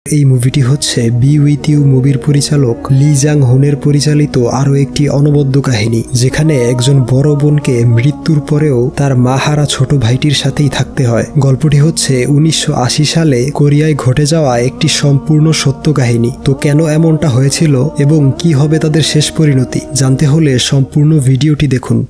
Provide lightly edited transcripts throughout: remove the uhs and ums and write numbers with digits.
এই মুভিটি হচ্ছে বি উইথ ইউ মুভির পরিচালক লি জাং হোনের পরিচালিত আরও একটি অনবদ্য কাহিনী, যেখানে একজন বড় বোনকে মৃত্যুর পরেও তার মা হারা ছোট ভাইটির সাথেই থাকতে হয়। গল্পটি হচ্ছে 1980 সালে কোরিয়ায় ঘটে যাওয়া একটি সম্পূর্ণ সত্য কাহিনী। তো কেন এমনটা হয়েছিল এবং কি হবে তাদের শেষ পরিণতি জানতে হলে সম্পূর্ণ ভিডিওটি দেখুন।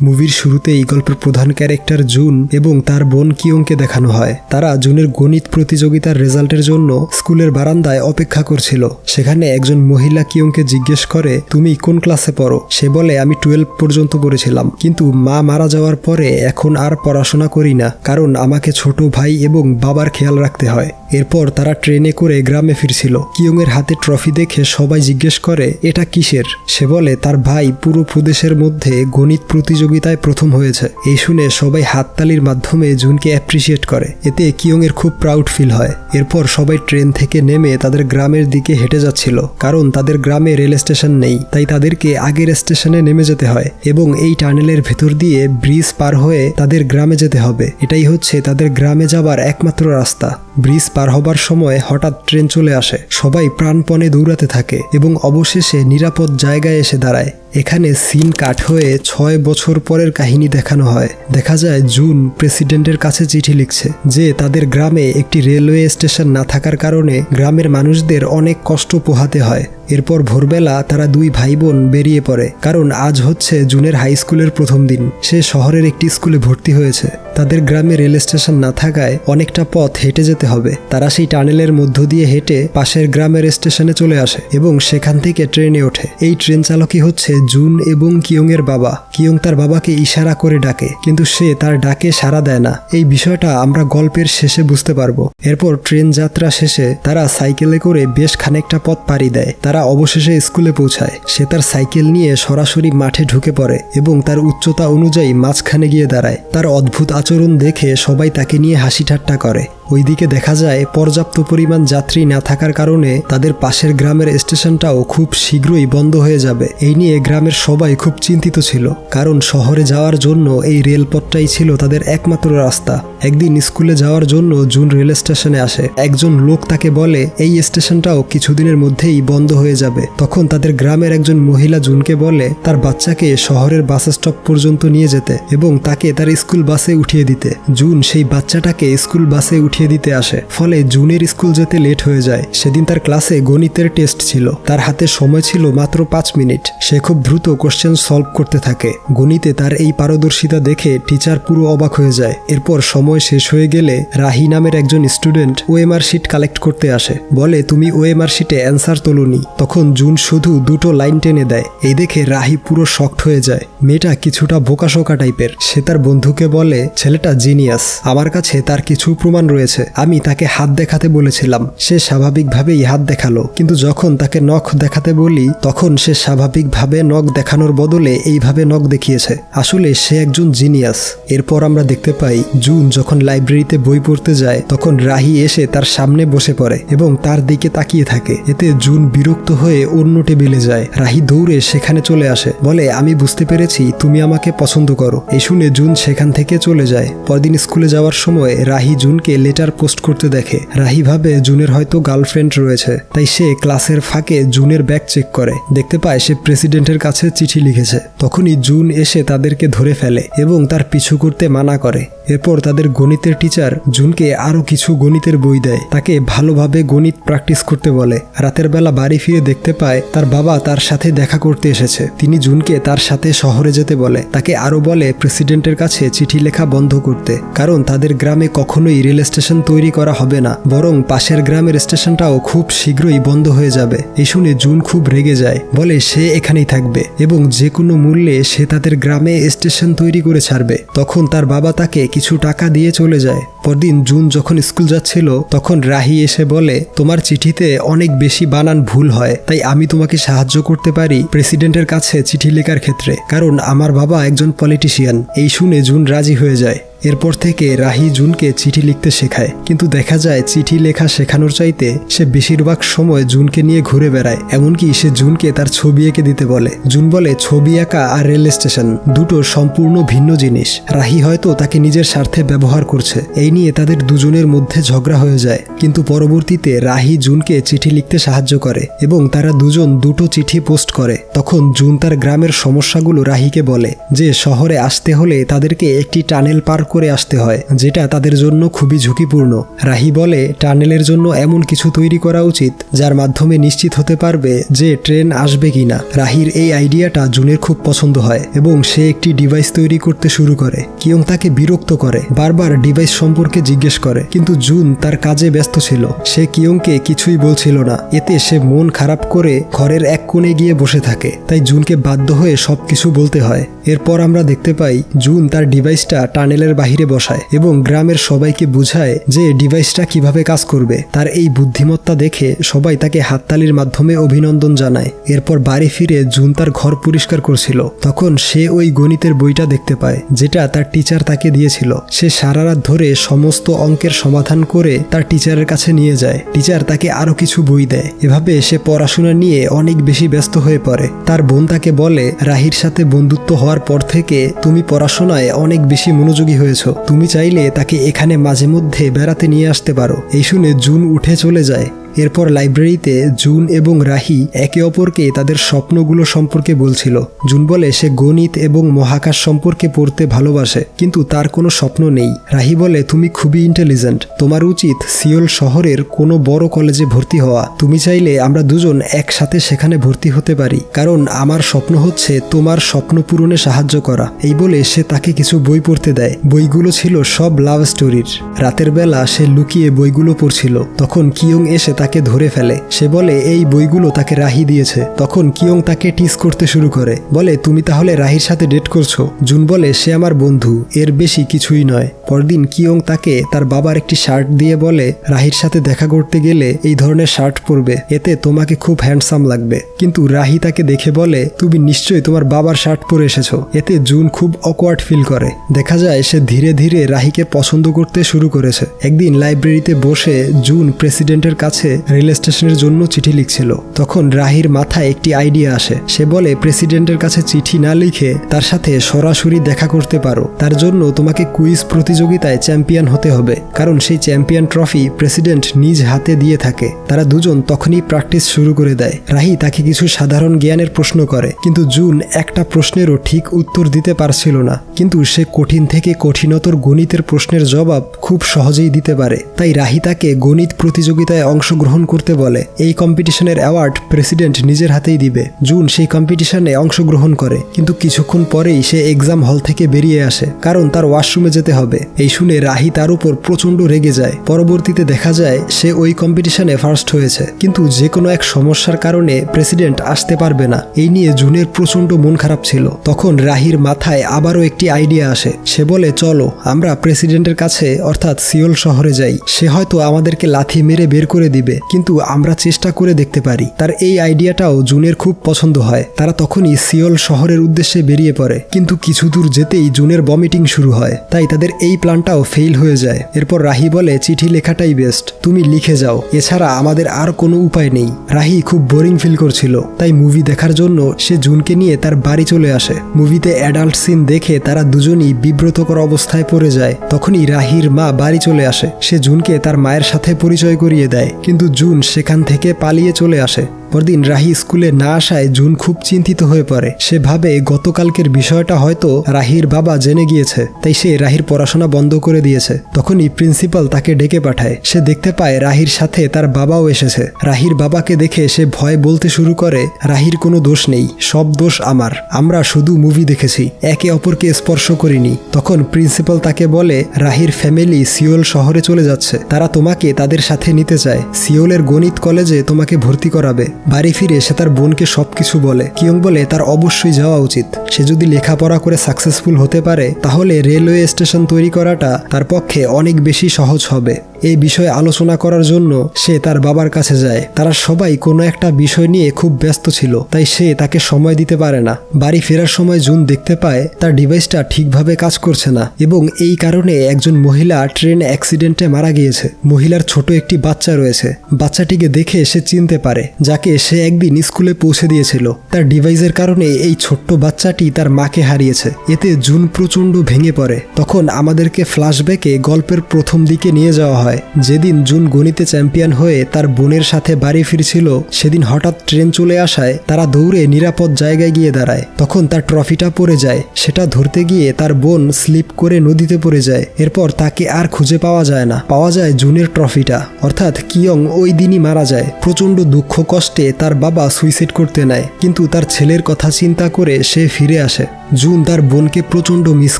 মুভির শুরুতেই গল্পের প্রধান ক্যারেক্টার জুন এবং তার বোন কিয়ংকে দেখানো হয়। তারা জুনের গণিত প্রতিযোগিতার রেজাল্টের জন্য স্কুলের বারান্দায় অপেক্ষা করছিল। সেখানে একজন মহিলা কিয়ংকে জিজ্ঞেস করে, তুমি কোন ক্লাসে পড়ো? সে বলে, আমি 12 পর্যন্ত পড়েছিলাম, কিন্তু মা মারা যাওয়ার পরে এখন আর পড়াশোনা করি না, কারণ আমাকে ছোট ভাই এবং বাবার খেয়াল রাখতে হয়। এরপর তারা ট্রেনে করে গ্রামে ফিরছিল। কিয়ংয়ের হাতে ট্রফি দেখে সবাই জিজ্ঞেস করে, এটা কিসের? সে বলে, তার ভাই পুরো প্রদেশের মধ্যে গণিত প্রতিযোগিতায় প্রথম হয়েছে। এই শুনে সবাই হাততালির মাধ্যমে জুনকে অ্যাপ্রিসিয়েট করে। এতে কিয়ংয়ের খুব প্রাউড ফিল হয়। এরপর সবাই ট্রেন থেকে নেমে তাদের গ্রামের দিকে হেঁটে যাচ্ছিল, কারণ তাদের গ্রামে রেল স্টেশন নেই, তাই তাদেরকে আগের স্টেশনে নেমে যেতে হয় এবং এই টানেলের ভেতর দিয়ে ব্রিজ পার হয়ে তাদের গ্রামে যেতে হবে। এটাই হচ্ছে তাদের গ্রামে যাবার একমাত্র রাস্তা। ব্রিজ পার হবার সময় হঠাৎ ট্রেন চলে আসে। সবাই প্রাণপণে দৌড়াতে থাকে এবং অবশেষে নিরাপদ জায়গায় এসে দাঁড়ায়। এখানে সিন কাট হয়ে 6 বছর পরের কাহিনী দেখানো হয়। দেখা যায় জুন প্রেসিডেন্টের কাছে চিঠি লিখছে যে তাদের গ্রামে একটি রেলওয়ে স্টেশন না থাকার কারণে গ্রামের মানুষদের অনেক কষ্ট পোহাতে হয়। এরপর ভোরবেলা তারা দুই ভাই বোন বেরিয়ে পড়ে, কারণ আজ হচ্ছে জুনের হাই স্কুলের প্রথম দিন। সে শহরের একটি স্কুলে ভর্তি হয়েছে। তাদের গ্রামে রেল স্টেশন না থাকায় অনেকটা পথ হেঁটে যেতে হবে। তারা সেই টানেলের মধ্য দিয়ে হেঁটে পাশের গ্রামের স্টেশনে চলে আসে এবং সেখান থেকে ট্রেনে ওঠে। এই ট্রেন চালকই হচ্ছে জুন এবং কিয়ংয়ের বাবা। কিয়ং তার বাবাকে ইশারা করে ডাকে, কিন্তু সে তার ডাকে সাড়া দেয় না। এই বিষয়টা আমরা গল্পের শেষে বুঝতে পারবো। এরপর ট্রেন যাত্রা শেষে তারা সাইকেলে করে বেশ খানিকটা পথ পাড়ি দেয়। তারা অবশেষে স্কুলে পৌঁছায়। সে তার সাইকেল নিয়ে সরাসরি মাঠে ঢুকে পড়ে এবং তার উচ্চতা অনুযায়ী মাঝখানে গিয়ে দাঁড়ায়। তার অদ্ভুত আচরণ দেখে সবাই তাকে নিয়ে হাসি ঠাট্টা করে। ওইদিকে দেখা যায় পর্যাপ্ত পরিমাণ যাত্রী না থাকার কারণে তাদের পাশের গ্রামের স্টেশনটাও খুব শীঘ্রই বন্ধ হয়ে যাবে। এই নিয়ে গ্রামের সবাই খুব চিন্তিত ছিল, কারণ শহরে যাওয়ার জন্য এই রেলপথটাই ছিল তাদের একমাত্র রাস্তা। একদিন স্কুলে যাওয়ার জন্য জুন রেল স্টেশনে আসে। একজন লোক তাকে বলে, এই স্টেশনটাও কিছুদিনের মধ্যেই বন্ধ হয়ে যাবে। তখন তাদের গ্রামের একজন মহিলা জুনকে বলে তার বাচ্চাকে শহরের বাস স্টপ পর্যন্ত নিয়ে যেতে এবং তাকে তার স্কুল বাসে উঠিয়ে দিতে। জুন সেই বাচ্চাটাকে স্কুল বাসে উঠিয়ে দিতে আসে। ফলে জুনের স্কুল যেতে লেট হয়ে যায়। সেদিন তার ক্লাসে গণিতের টেস্ট ছিল। তার হাতে সময় ছিল মাত্র 5 মিনিট। সে খুব দ্রুত কোশ্চেন সলভ করতে থাকে। গণিতে তার এই পারদর্শিতা দেখে টিচার পুরো অবাক হয়ে যায়। এরপর সময় শেষ হয়ে গেলে রাহি নামের একজন স্টুডেন্ট ওএমআর শিট কালেক্ট করতে আসে। বলে, তুমি ওএমআর শিটে অ্যান্সার তোলোনি। তখন জুন শুধু 2টো লাইন টেনে দেয়। এই দেখে রাহি পুরো শকড হয়ে যায়। মেয়েটা কিছুটা বোকাশোকা টাইপের। সে তার বন্ধুকে বলে, ছেলেটা জিনিয়াস, আমার কাছে তার কিছু প্রমাণ রয়েছে। আমি তাকে হাত দেখাতে বলেছিলাম, সে স্বাভাবিকভাবেই হাত দেখালো, কিন্তু যখন তাকে নখ দেখাতে বলি তখন সে স্বাভাবিকভাবে নখ দেখানোর বদলে এইভাবে নখ দেখিয়েছে। আসলে সে একজন জিনিয়াস। এরপর আমরা দেখতে পাই জুন যখন লাইব্রেরিতে বই পড়তে যায় তখন রাহি এসে তার সামনে বসে পড়ে এবং তার দিকে তাকিয়ে থাকে। এতে জুন বিরক্ত হয়ে অন্য টেবিলে যায়। রাহি দৌড়ে সেখানে চলে আসে, বলে, আমি বুঝতে পেরেছি তুমি আমাকে পছন্দ করো। এই শুনে জুন সেখান থেকে চলে যায়। পরদিন স্কুলে যাওয়ার সময় রাহি জুনকে লেটার পোস্ট করতে দেখে। রাহি ভাবে জুনের হয়তো গার্লফ্রেন্ড রয়েছে, তাই সে ক্লাসের ফাঁকে জুনের ব্যাগ চেক করে। দেখতে পায় সে প্রেসিডেন্টের কাছে চিঠি লিখেছে। তখনই জুন এসে তাদেরকে ধরে ফেলে এবং তার পিছু করতে মানা করে। এরপর তাদের গণিতের টিচার জুনকে আরো কিছু গণিতের বই দেয়। তাকে ভালোভাবে গণিত প্র্যাকটিস করতে বলে। রাতের বেলা বাড়ি ফিরে দেখতে পায় তার বাবা তার সাথে দেখা করতে এসেছে। তিনি জুনকে তার সাথে শহরে যেতে বলে। তাকে আরো বলে প্রেসিডেন্টের কাছে চিঠি লেখা বন্ধ করতে, কারণ তাদের গ্রামে কখনোই রেল স্টেশন তৈরি করা হবে না, বরং পাশের গ্রামের স্টেশনটাও খুব শীঘ্রই বন্ধ হয়ে যাবে। এই শুনে জুন খুব রেগে যায়। বলে সে এখানেই থাকবে এবং যে কোনো মূল্যে সে তাদের গ্রামে স্টেশন তৈরি করে ছাড়বে। তখন তার বাবা তাকে কিছু টাকা দিয়ে চলে যায়। পরদিন জুন যখন স্কুল যাচ্ছিল তখন রাহি এসে বলে, তোমার চিঠিতে অনেক বেশি বানান ভুল হয়, তাই আমি তোমাকে সাহায্য করতে পারি প্রেসিডেন্টের কাছে চিঠি লেখার ক্ষেত্রে, কারণ আমার বাবা একজন পলিটিশিয়ান। এই শুনে জুন রাজি হয়ে যায়। এরপর থেকে রাহি জুনকে চিঠি লিখতে শেখায়, কিন্তু দেখা যায় চিঠি লেখা শেখানোর চাইতে সে বেশিরভাগ সময় জুনকে নিয়ে ঘুরে বেড়ায়। এমনকি সে জুনকে তার ছবি এঁকে দিতে বলে। জুন বলে ছবি আঁকা আর রেল স্টেশন দুটো সম্পূর্ণ ভিন্ন জিনিস। রাহি হয়তো তাকে নিজের স্বার্থে ব্যবহার করছে। এই নিয়ে তাদের দুজনের মধ্যে ঝগড়া হয়ে যায়, কিন্তু পরবর্তীতে রাহি জুনকে চিঠি লিখতে সাহায্য করে এবং তারা দুজন দুটো চিঠি পোস্ট করে। তখন জুন তার গ্রামের সমস্যাগুলো রাহিকে বলে যে শহরে আসতে হলে তাদেরকে একটি টানেল পার করে আসতে হয়, যেটা তাদের জন্য খুবই ঝুঁকিপূর্ণ। রাহি বলে টানেলের জন্য এমন কিছু তৈরি করা উচিত যার মাধ্যমে নিশ্চিত হতে পারবে যে ট্রেন আসবে কিনা। রাহির এই আইডিয়াটা জুনের খুব পছন্দ হয় এবং সে একটি ডিভাইস তৈরি করতে শুরু করে। কিয়ং তাকে বিরক্ত করে, বারবার ডিভাইস সম্পর্কে জিজ্ঞেস করে, কিন্তু জুন তার কাজে ব্যস্ত ছিল। সে কিয়ংকে কিছুই বলছিল না। এতে সে মন খারাপ করে ঘরের এক কোণে গিয়ে বসে থাকে। তাই জুনকে বাধ্য হয়ে সবকিছু বলতে হয়। এরপর আমরা দেখতে পাই জুন তার ডিভাইসটা টানেলের বাহিরে বসায় এবং গ্রামের সবাইকে বুঝায় যে ডিভাইসটা কিভাবে কাজ করবে। তার এই বুদ্ধিমত্তা দেখে সবাই তাকে হাততালির মাধ্যমে অভিনন্দন জানায়। এরপর বাড়ি ফিরে জুন তার ঘর পরিষ্কার করছিল। তখন সে ওই গণিতের বইটা দেখতে পায় যেটা তার টিচার তাকে দিয়েছিল। সে সারা রাত ধরে সমস্ত অঙ্কের সমাধান করে তার টিচারের কাছে নিয়ে যায়। টিচার তাকে আরো কিছু বই দেয়। এভাবে সে পড়াশোনা নিয়ে অনেক বেশি ব্যস্ত হয়ে পড়ে। তার বোন তাকে বলে, রাহির সাথে বন্ধুত্ব হওয়ার পর থেকে তুমি পড়াশোনায় অনেক বেশি মনোযোগী হয়েছো। তুমি চাইলে তাকে এখানে মাঝে মধ্যে বেড়াতে নিয়ে আসতে পারো। এই শুনে জুন উঠে চলে যায়। এরপর লাইব্রেরিতে জুন এবং রাহি একে অপরকে তাদের স্বপ্নগুলো সম্পর্কে বলছিল। জুন বলে সে গণিত এবং মহাকাশ সম্পর্কে পড়তে ভালোবাসে, কিন্তু তার কোনো স্বপ্ন নেই। রাহি বলে, তুমি খুবই ইন্টেলিজেন্ট, তোমার উচিত সিওল শহরের কোনো বড় কলেজে ভর্তি হওয়া। তুমি চাইলে আমরা দুজন একসাথে সেখানে ভর্তি হতে পারি, কারণ আমার স্বপ্ন হচ্ছে তোমার স্বপ্ন পূরণে সাহায্য করা। এই বলে সে তাকে কিছু বই পড়তে দেয়। বইগুলো ছিল সব লাভ স্টোরির। রাতের বেলা সে লুকিয়ে বইগুলো পড়ছিল। তখন কিয়ং এসে তাকে ধরে ফেলে। সে বলে এই বইগুলো তাকে রাহি দিয়েছে। তখন কিয়ং তাকে টিস করতে শুরু করে, বলে তুমি তাহলে রাহির সাথে ডেট করছো? জুন বলে সে আমার বন্ধু, এর বেশি কিছুই নয়। পরদিন কিয়ং তাকে তার বাবার একটি শার্ট দিয়ে বলে, রাহির সাথে দেখা করতে গেলে এই ধরনের শার্ট পরবে, এতে তোমাকে খুব হ্যান্ডসাম লাগবে। কিন্তু রাহি তাকে দেখে বলে, তুমি নিশ্চয়ই তোমার বাবার শার্ট পরে এসেছো। এতে জুন খুব অকওয়ার্ড ফিল করে। দেখা যায় সে ধীরে ধীরে রাহিকে পছন্দ করতে শুরু করেছে। একদিন লাইব্রেরিতে বসে জুন প্রেসিডেন্টের কাছে রেল স্টেশনের জন্য চিঠি লিখছিল। তখন রাহির মাথায় একটি আইডিয়া আসে। সে বলে, প্রেসিডেন্টের কাছে চিঠি না লিখে তার সাথে সরাসরি দেখা করতে পারো। তার জন্য তোমাকে কুইজ প্রতিযোগিতায় চ্যাম্পিয়ন হতে হবে, কারণ সেই চ্যাম্পিয়ন ট্রফি প্রেসিডেন্ট নিজ হাতে দিয়ে থাকে। তারা দুজন তখনই প্র্যাকটিস শুরু করে দেয়। রাহি তাকে কিছু সাধারণ জ্ঞানের প্রশ্ন করে, কিন্তু জুন একটা প্রশ্নেরও ঠিক উত্তর দিতে পারছিল না। কিন্তু সে কঠিন থেকে কঠিনতর গণিতের প্রশ্নের জবাব খুব সহজেই দিতে পারে। তাই রাহি তাকে গণিত প্রতিযোগিতায় অংশগ্রহণ করতে বলে। এই কম্পিটিশনের অ্যাওয়ার্ড প্রেসিডেন্ট নিজের হাতেই দিবে। জুন সেই কম্পিটিশনে অংশগ্রহণ করে, কিন্তু কিছুক্ষণ পরেই সে এক্সাম হল থেকে বেরিয়ে আসে, কারণ তার ওয়াশরুমে যেতে হবে। এই শুনে রাহি তার উপর প্রচন্ড রেগে যায়। পরবর্তীতে দেখা যায় সে ওই কম্পিটিশনে ফার্স্ট হয়েছে, কিন্তু যে কোনো এক সমস্যার কারণে প্রেসিডেন্ট আসতে পারবে না। এই নিয়ে জুনের প্রচন্ড মন খারাপ ছিল। তখন রাহির মাথায় আবারও একটি আইডিয়া আসে। সে বলে, চলো আমরা প্রেসিডেন্টের কাছে অর্থাৎ সিওল শহরে যাই। সে হয়তো আমাদেরকে লাথি মেরে বের করে দিবে, কিন্তু আমরা চেষ্টা করে দেখতে পারি। তার এই আইডিয়াটাও জুনের খুব পছন্দ হয়। তারা তখনই সিওল শহরের উদ্দেশ্যে বেরিয়ে পড়ে, কিন্তু কিছু দূর যেতেই জুনের ভমিটিং শুরু হয়। তাই তাদের এই প্ল্যানটাও ফেল হয়ে যায়। এরপর রাহি বলে, চিঠি লেখাটাই বেস্ট, তুমি লিখে যাও, এছাড়া আমাদের আর কোনো উপায় নেই। রাহি খুব বোরিং ফিল করছিল, তাই মুভি দেখার জন্য সে জুনকে নিয়ে তার বাড়ি চলে আসে। মুভিতে অ্যাডাল্ট সিন দেখে তারা দুজনই বিব্রতকর অবস্থায় পড়ে যায়। তখনই রাহির মা বাড়ি চলে আসে। সে জুনকে তার মায়ের সাথে পরিচয় করিয়ে দেয়, কিন্তু জুন সেখান থেকে পালিয়ে চলে আসে। পরদিন রাহি স্কুলে না আসায় জুন খুব চিন্তিত হয়ে পড়ে। সে ভাবে গতকালকের বিষয়টা হয়তো রাহির বাবা জেনে গিয়েছে, তাই সে রাহির পড়াশোনা বন্ধ করে দিয়েছে। তখনই প্রিন্সিপাল তাকে ডেকে পাঠায়। সে দেখতে পায় রাহির সাথে তার বাবাও এসেছে। রাহির বাবাকে দেখে সে ভয় বলতে শুরু করে, রাহির কোনো দোষ নেই, সব দোষ আমার, আমরা শুধু মুভি দেখেছি, একে অপরকে স্পর্শ করিনি। তখন প্রিন্সিপাল তাকে বলে, রাহির ফ্যামিলি সিওল শহরে চলে যাচ্ছে, তারা তোমাকে তাদের সাথে নিতে চায়, সিওলের গণিত কলেজে তোমাকে ভর্তি করাবে। বাড়ি ফিরে সে তার বোনকে সবকিছু বলে। কিয়ং বলে তার অবশ্যই যাওয়া উচিত। সে যদি লেখাপড়া করে সাকসেসফুল হতে পারে তাহলে রেলওয়ে স্টেশন তৈরি করাটা তার পক্ষে অনেক বেশি সহজ হবে। এই বিষয়ে আলোচনা করার জন্য সে তার বাবার কাছে যায়। তারা সবাই কোনো একটা বিষয় নিয়ে খুব ব্যস্ত ছিল, তাই সে তাকে সময় দিতে পারে না। বাড়ি ফেরার সময় জুন দেখতে পায় তার ডিভাইসটা ঠিকভাবে কাজ করছে না এবং এই কারণে একজন মহিলা ট্রেন অ্যাক্সিডেন্টে মারা গিয়েছে। মহিলার ছোট একটি বাচ্চা রয়েছে। বাচ্চাটিকে দেখে সে চিনতে পারে, যাকে সে একদিন স্কুলে পৌঁছে দিয়েছিল। তার ডিভাইসের কারণে এই ছোট্ট বাচ্চাটি তার মাকে হারিয়েছে। এতে জুন প্রচণ্ড ভেঙে পড়ে। তখন আমাদেরকে ফ্ল্যাশব্যাকে গল্পের প্রথম দিকে নিয়ে যাওয়া হয়। যেদিন জুন গণিতে চ্যাম্পিয়ন হয়ে তার বোনের সাথে বাড়ি ফিরছিল, সেদিন হঠাৎ ট্রেন চলে আসায় তারা দৌড়ে নিরাপদ জায়গায় গিয়ে দাঁড়ায়। তখন তার ট্রফিটা পড়ে যায়। সেটা ধরতে গিয়ে তার বোন স্লিপ করে নদীতে পড়ে যায়। এরপর তাকে আর খুঁজে পাওয়া যায় না। পাওয়া যায় জুনের ট্রফিটা, অর্থাৎ কিয়ং ওই দিনই মারা যায়। প্রচণ্ড দুঃখ কষ্টে তার বাবা সুইসাইড করতে নেয়, কিন্তু তার ছেলের কথা চিন্তা করে সে ফিরে আসে। জুন তার বোনকে প্রচণ্ড মিস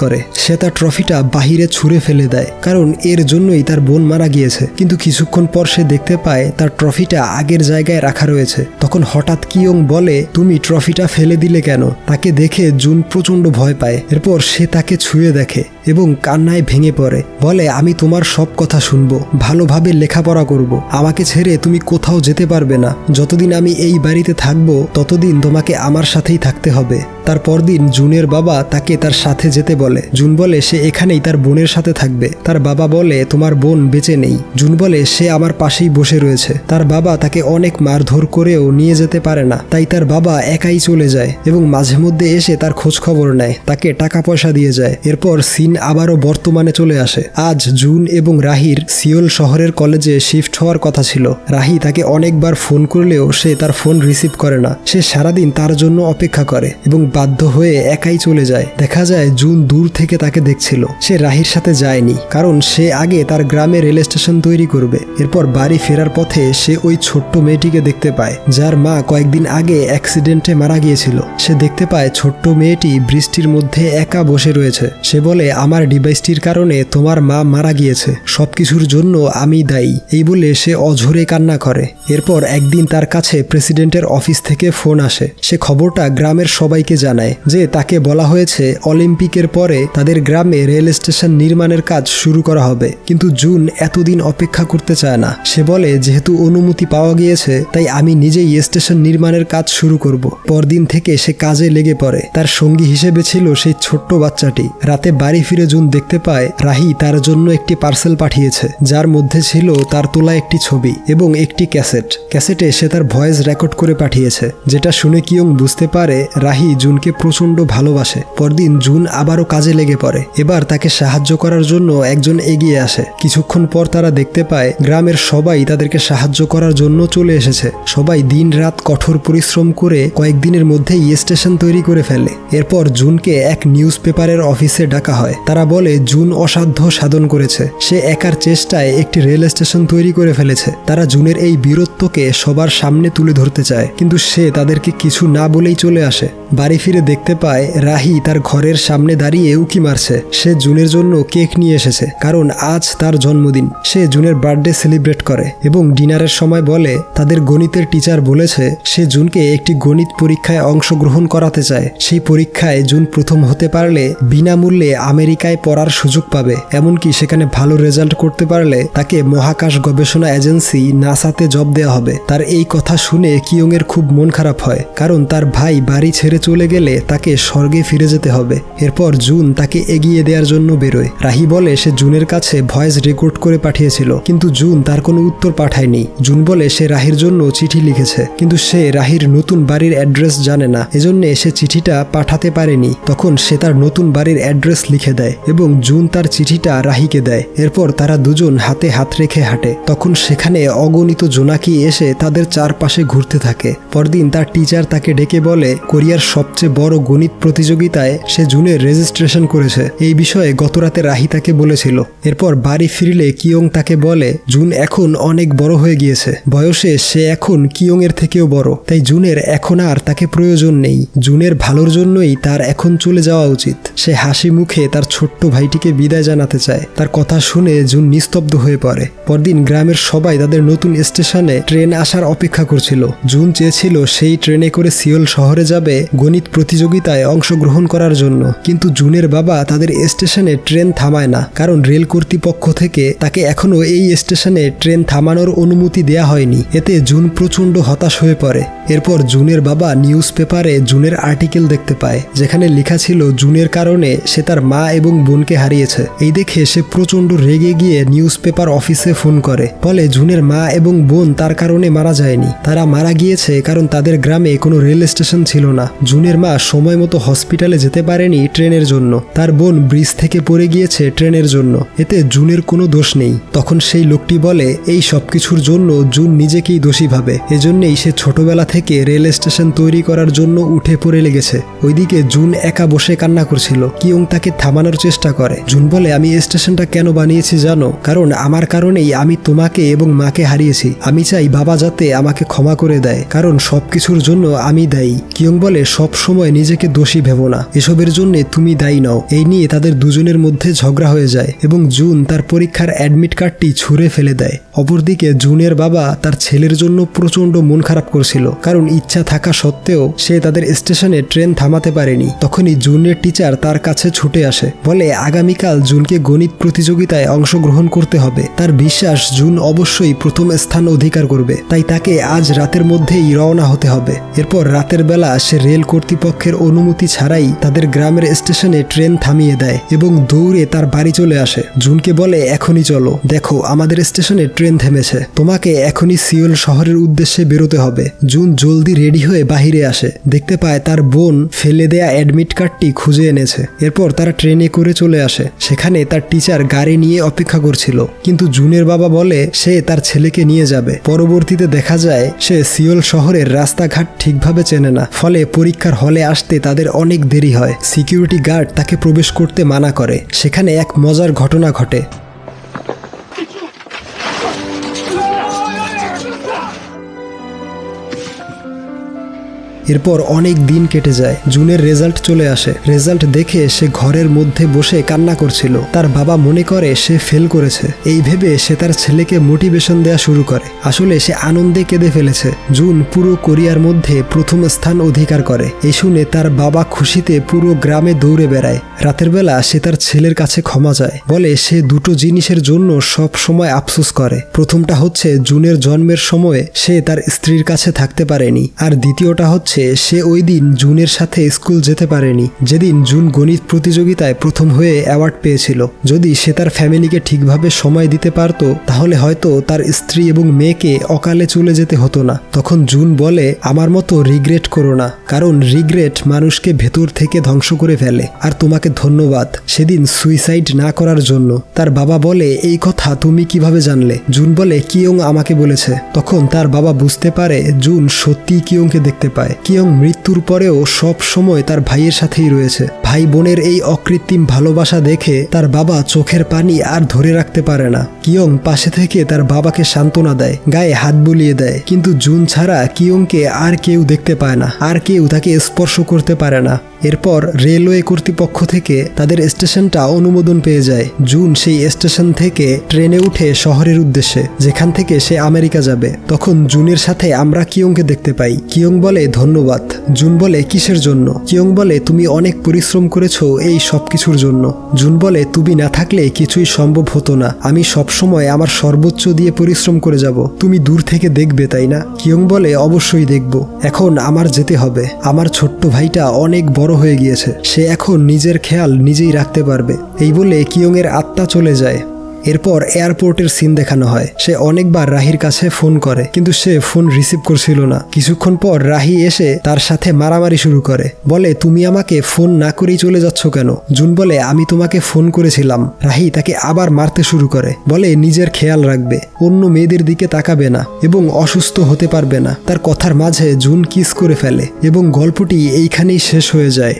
করে। সে তার ট্রফিটা বাহিরে ছুঁড়ে ফেলে দেয়, কারণ এর জন্যই তার বোন মারা গিয়েছে। কিন্তু কিছুক্ষণ পর সে দেখতে পায় তার ট্রফিটা আগের জায়গায় রাখা রয়েছে। তখন হঠাৎ কিয়ং বলে, তুমি ট্রফিটা ফেলে দিলে কেন? তাকে দেখে জুন প্রচণ্ড ভয় পায়। এরপর সে তাকে ছুঁয়ে দেখে এবং কান্নায় ভেঙে পড়ে। বলে, আমি তোমার সব কথা শুনবো, ভালোভাবে লেখাপড়া করব। আমাকে ছেড়ে তুমি কোথাও যেতে পারবে না। যতদিন আমি এই বাড়িতে থাকবো ততদিন তোমাকে আমার সাথেই থাকতে হবে। তার পরদিন জুনের বাবা তাকে তার সাথে যেতে বলে। জুন বলে সে এখানেই তার বোনের সাথে থাকবে। তার বাবা বলে, তোমার বোন বেঁচে নেই। জুন বলে সে আমার পাশেই বসে রয়েছে। তার বাবা তাকে অনেক মারধর করেও নিয়ে যেতে পারে না, তাই তার বাবা একাই চলে যায় এবং মাঝে মধ্যে এসে তার খোঁজ খবর নেয়, তাকে টাকা পয়সা দিয়ে যায়। এরপর সিন আবারও বর্তমানে চলে আসে। আজ জুন এবং রাহির সিওল শহরের কলেজে শিফট হওয়ার কথা ছিল। রাহি তাকে অনেকবার ফোন করলেও সে তার ফোন রিসিভ করে না। সে সারাদিন তার জন্য অপেক্ষা করে এবং বাধ্য হয়ে একাই চলে যায়। দেখা যায় জুন দূর থেকে তাকে দেখছিল। সে রাহির সাথে যায়নি, কারণ সে আগে তার গ্রামে রেল স্টেশন তৈরি করবে। এরপর বাড়ি ফেরার পথে সে ওই ছোট্ট মেয়েটিকে দেখতে পায়, যার মা কয়েকদিন আগে অ্যাক্সিডেন্টে মারা গিয়েছিল। সে দেখতে পায় ছোট্ট মেয়েটি বৃষ্টির মধ্যে একা বসে রয়েছে। সে বলে, আমার ডিভাইসটির কারণে তোমার মা মারা গিয়েছে, সবকিছুর জন্য আমি দায়ী। এই বলে সে অঝরে কান্না করে। এরপর একদিন তার কাছে প্রেসিডেন্টের অফিস থেকে ফোন আসে। সে খবরটা গ্রামের সবাইকে জানায় যে তাকে বলা হয়েছে অলিম্পিকের পরে তাদের গ্রামে রেল স্টেশন নির্মাণের কাজ শুরু করা হবে। কিন্তু জুন এতদিন অপেক্ষা করতে চায় না। সে বলে, যেহেতু অনুমতি পাওয়া গিয়েছে তাই আমি নিজেই স্টেশন নির্মাণের কাজ শুরু করব। পরদিন থেকে সে কাজে লেগে পড়ে। তার সঙ্গী হিসেবে ছিল সেই ছোট্ট বাচ্চাটি। রাতে বাড়ি ফিরে জুন দেখতে পায় রাহি তার জন্য একটি পার্সেল পাঠিয়েছে, যার মধ্যে ছিল তার তোলা একটি ছবি এবং একটি ক্যাসেটে সে তার ভয়েস রেকর্ড করে পাঠিয়েছে, যেটা শুনে কিয়ং বুঝতে পারে রাহি জুনকে প্রচণ্ড ভালোবাসে। পরদিন জুন আবারও কাজে লেগে পড়ে। এবার তাকে সাহায্য করার জন্য একজন এগিয়ে আসে। কিছুক্ষণ পর তারা দেখতে পায় গ্রামের সবাই তাদেরকে সাহায্য করার জন্য চলে এসেছে। সবাই দিন রাত কঠোর পরিশ্রম করে কয়েকদিনের মধ্যেই স্টেশন তৈরি করে ফেলে। এরপর জুনকে এক নিউজ পেপারের অফিসে ডাকা হয়। তারা বলে জুন অসাধ্য সাধন করেছে। সে একার চেষ্টায় একটি রেল স্টেশন তৈরি করে ফেলেছে। তারা জুনের এই বীরত্বকে সবার সামনে তুলে ধরতে চায়, কিন্তু সে তাদেরকে কিছু না বলেই চলে আসে। বাড়ি ফিরে দেখতে পায় রাহি তার ঘরের সামনে দাঁড়িয়ে উকি মারছে। সে জুনের জন্য কেক নিয়ে এসেছে, কারণ আজ তার জন্মদিন। সে জুনের বার্থডে সেলিব্রেট করে এবং ডিনারের সময় বলে তাদের গণিতের টিচার বলেছে সে জুনকে একটি গণিত পরীক্ষায় অংশগ্রহণ করাতে চায়। সেই পরীক্ষায় জুন প্রথম হতে পারলে বিনামূল্যে আমেরিকায় পড়ার সুযোগ পাবে। এমনকি সেখানে ভালো রেজাল্ট করতে পারলে তাকে মহাকাশ গবেষণা এজেন্সি নাসাতে জব দেওয়া হবে। তার এই কথা শুনে কিয়ং এর খুব মন খারাপ হয়, কারণ তার ভাই বাড়ি ছেড়ে চলে গেলে তাকে স্বর্গে ফিরে যেতে হবে। এরপর জুন তাকে এগিয়ে দেওয়ার জন্য বেরোয়। রাহি বলে সে জুনের কাছে ভয়েস রেকর্ড করে পাঠিয়েছিল, কিন্তু জুন তার কোনো উত্তর পাঠায়নি। জুন বলে সে রাহির জন্য চিঠি লিখেছে, কিন্তু সে রাহির নতুন বাড়ির অ্যাড্রেস জানে না, এজন্য সে চিঠিটা পাঠাতে পারেনি। তখন সে তার নতুন বাড়ির অ্যাড্রেস লিখে দেয় এবং জুন তার চিঠিটা রাহিকে দেয়। এরপর তারা দুজন হাতে হাত রেখে হাঁটে। তখন সেখানে অগণিত জোনাকি এসে তাদের চারপাশে ঘুরতে থাকে। পরদিন তার টিচার তাকে ডেকে বলে কোরিয়ার সবচেয়ে বড় গণিত প্রতিযোগিতায় সে জুনের রেজিস্ট্রেশন করেছে। এই বিষয়ে গতরাতে রাহি তাকে বলেছিল। এরপর বাড়ি ফিরলে কিয়ং তাকে বলে জুন এখন অনেক বড় হয়ে গিয়েছে, বয়সে সে এখন কিয়ং এর থেকেও বড়, তাই জুনের এখন আর তাকে প্রয়োজন নেই। জুনের ভালোর জন্যই তার এখন চলে যাওয়া উচিত। সে হাসি মুখে তার ছোট্ট ভাইটিকে বিদায় জানাতে চায়। তার কথা শুনে জুন নিস্তব্ধ হয়ে পড়ে। পরদিন গ্রামের সবাই তাদের নতুন স্টেশনে ট্রেন আসার অপেক্ষা করছিল। জুন চেয়েছিল সেই ট্রেনে করে সিওল শহরে যাবে গণিত প্রতিযোগিতায় অংশগ্রহণ করার জন্য, কিন্তু জুনের বাবা তাদের স্টেশনে ট্রেন থামায় না, কারণ রেল কর্তৃপক্ষ থেকে তাকে এখনো এই স্টেশনে ট্রেন থামানোর অনুমতি দেয়া হয়নি। এতে জুন প্রচণ্ড হতাশ হয়ে পড়ে। এরপর জুনের বাবা নিউজ পেপারে জুনের আর্টিকেল দেখতে পায়, যেখানে লেখা ছিল জুনের কারণে সে তার মা এবং বোনকে হারিয়েছে। এই দেখে সে প্রচণ্ড রেগে গিয়ে নিউজ পেপার অফিসে ফোন করে, বলে জুনের মা এবং বোন তার কারণে মারা যায়নি, তারা মারা গিয়েছে কারণ তাদের গ্রামে কোনো রেল স্টেশন ছিল না। জুনের মা সময় মতো হসপিটালে যেতে পারেনি ট্রেনের জন্য, তার বোন ব্রিজ থেকে পড়ে গিয়েছে ট্রেনের জন্য, এতে জুনের কোনো দোষ নেই। তখন সেই লোকটি বলে এই সবকিছুর জন্য জুন নিজেকেই দোষী ভাবে, এজন্যই সে ছোটবেলা থেকে রেল স্টেশন তৈরি করার জন্য উঠে পড়ে লেগেছে। ওইদিকে জুন একা বসে কান্না করছিল। কিয়ং তাকে থামানোর চেষ্টা করে। জুন বলে আমি এই স্টেশনটা কেন বানিয়েছি জানো? কারণ আমার কারণেই আমি তোমাকে এবং মাকে হারিয়েছি। আমি চাই বাবা যাতে আমাকে ক্ষমা করে দেয়, কারণ সবকিছুর জন্য আমি দায়ী। কিয়ং বলে সব সময় নিজেকে দোষী ভেবো না, এসবের জন্য তুমি দায়ী নও। এই নিয়ে তাদের দুজনের মধ্যে ঝগড়া হয়ে যায় এবং জুন তার পরীক্ষার অ্যাডমিট কার্ডটি ছুঁড়ে ফেলে দেয়। অপরদিকে জুনের বাবা তার ছেলের জন্য প্রচণ্ড মন খারাপ করছিল, কারণ ইচ্ছা থাকা সত্ত্বেও সে তাদের স্টেশনে ট্রেন থামাতে পারেনি। তখনই জুনের টিচার তার কাছে ছুটে আসে, বলে আগামীকাল জুনকে গণিত প্রতিযোগিতায় অংশগ্রহণ করতে হবে। তার বিশ্বাস জুন অবশ্যই প্রথম স্থান অধিকার করবে, তাই তাকে আজ রাতের মধ্যেই রওনা হতে হবে। এরপর রাতের বেলা সে রেল কর্তৃপক্ষের অনুমতি ছাড়াই তাদের গ্রামের স্টেশনে ট্রেন থামিয়ে দেয় এবং দৌড়ে তার বাড়ি চলে আসে। জুনকে বলে এখনই চলো, দেখো আমাদের স্টেশনে ট্রেন থেমেছে, তোমাকে এখনই সিওল শহরের উদ্দেশ্যে বেরোতে হবে। জুন জলদি রেডি হয়ে বাহিরে আসে, দেখতে পায় তার বোন ফেলে দেয়া অ্যাডমিট কার্ডটি খুঁজে এনেছে। এরপর তারা ট্রেনে করে চলে আসে। সেখানে তার টিচার গাড়ি নিয়ে অপেক্ষা করছিল, কিন্তু জুনের বাবা বলে সে তার ছেলেকে নিয়ে যাবে। পরবর্তীতে দেখা যায় সে সিওল শহরের রাস্তাঘাট ঠিকভাবে চেনে না, ফলে পরীক্ষার হলে আসতে তাদের অনেক দেরি হয়। সিকিউরিটি গার্ড তাকে প্রবেশ করতে মানা করে। সেখানে এক মজার ঘটনা ঘটে। এরপর অনেক দিন কেটে যায়। জুনের রেজাল্ট চলে আসে। রেজাল্ট দেখে সে ঘরের মধ্যে বসে কান্না করছিল। তার বাবা মনে করে সে ফেল করেছে। এই ভেবে সে তার ছেলেকে মোটিভেশন দেওয়া শুরু করে। আসলে সে আনন্দে কেঁদে ফেলেছে। জুন পুরো কোরিয়ার মধ্যে প্রথম স্থান অধিকার করে। এই শুনে তার বাবা খুশিতে পুরো গ্রামে দৌড়ে বেড়ায়। রাতের বেলা সে তার ছেলের কাছে ক্ষমা চায়, বলে সে দুটো জিনিসের জন্য সব সময় আফসোস করে। প্রথমটা হচ্ছে জুনের জন্মের সময় সে তার স্ত্রীর কাছে থাকতে পারেনি, আর দ্বিতীয়টা হচ্ছে সে ওই দিন জুনের সাথে স্কুল যেতে পারেনি, যেদিন জুন গণিত প্রতিযোগিতায় প্রথম হয়ে অ্যাওয়ার্ড পেয়েছিল। যদি সে তার ফ্যামিলিকে ঠিকভাবে সময় দিতে পারত, তাহলে হয়তো তার স্ত্রী এবং মেয়েকে অকালে চলে যেতে হতো না। তখন জুন বলে আমার মতো রিগ্রেট করো না, কারণ রিগ্রেট মানুষকে ভেতর থেকে ধ্বংস করে ফেলে। আর তোমাকে ধন্যবাদ সেদিন সুইসাইড না করার জন্য। তার বাবা বলে এই কথা তুমি কিভাবে জানলে? জুন বলে কিয়ং আমাকে বলেছে। তখন তার বাবা বুঝতে পারে জুন সত্যিই কিয়ংকে দেখতে পায়। কিয়ং মৃত্যুর পরেও সব সময় তার ভাইয়ের সাথেই রয়েছে। ভাই বোনের এই অকৃত্রিম ভালোবাসা দেখে তার বাবা চোখের পানি আর ধরে রাখতে পারে না। কিয়ং পাশে থেকে তার বাবাকে সান্ত্বনা দেয়, গায়ে হাত বুলিয়ে দেয়, কিন্তু জুন ছাড়া কিয়ংকে আর কেউ দেখতে পায় না, আর কেউ তাকে স্পর্শ করতে পারে না। এরপর রেলওয়ে কর্তৃপক্ষ থেকে তাদের স্টেশনটা অনুমোদন পেয়ে যায়। জুন সেই স্টেশন থেকে ট্রেনে উঠে শহরের উদ্দেশ্যে, যেখান থেকে সে আমেরিকা যাবে। তখন জুনের সাথে আমরা কিয়ংকে দেখতে পাই। কিয়ং বলে ধন্যবাদ। জুন বলে কিসের জন্য? কিয়ং বলে তুমি অনেক পরিশ্রম করেছো এই সব কিছুর জন্য। জুন বলে তুমি না থাকলে কিছুই সম্ভব হতো না। আমি সবসময় আমার সর্বোচ্চ দিয়ে পরিশ্রম করে যাব। তুমি দূর থেকে দেখবে তাই না? কিয়ং বলে অবশ্যই দেখব। এখন আমার যেতে হবে। আমার ছোট্ট ভাইটা অনেক বড় হয়ে গিয়েছে, সে এখন নিজের খেয়াল নিজেই রাখতে পারবে। এই বলে কিয়ং এর আত্মা চলে যায়। এরপর এয়ারপোর্টের সিন দেখানো হয়। সে অনেকবার রাহির কাছে ফোন করে, কিন্তু সে ফোন রিসিভ করছিল না। কিছুক্ষণ পর রাহি এসে তার সাথে মারামারি শুরু করে, বলে তুমি আমাকে ফোন না করেই চলে যাচ্ছ কেন? জুন বলে আমি তোমাকে ফোন করেছিলাম। রাহি তাকে আবার মারতে শুরু করে, বলে নিজের খেয়াল রাখবে, অন্য মেয়েদের দিকে তাকাবে না এবং অসুস্থ হতে পারবে না। তার কথার মাঝে জুন কিস করে ফেলে এবং গল্পটি এইখানেই শেষ হয়ে যায়।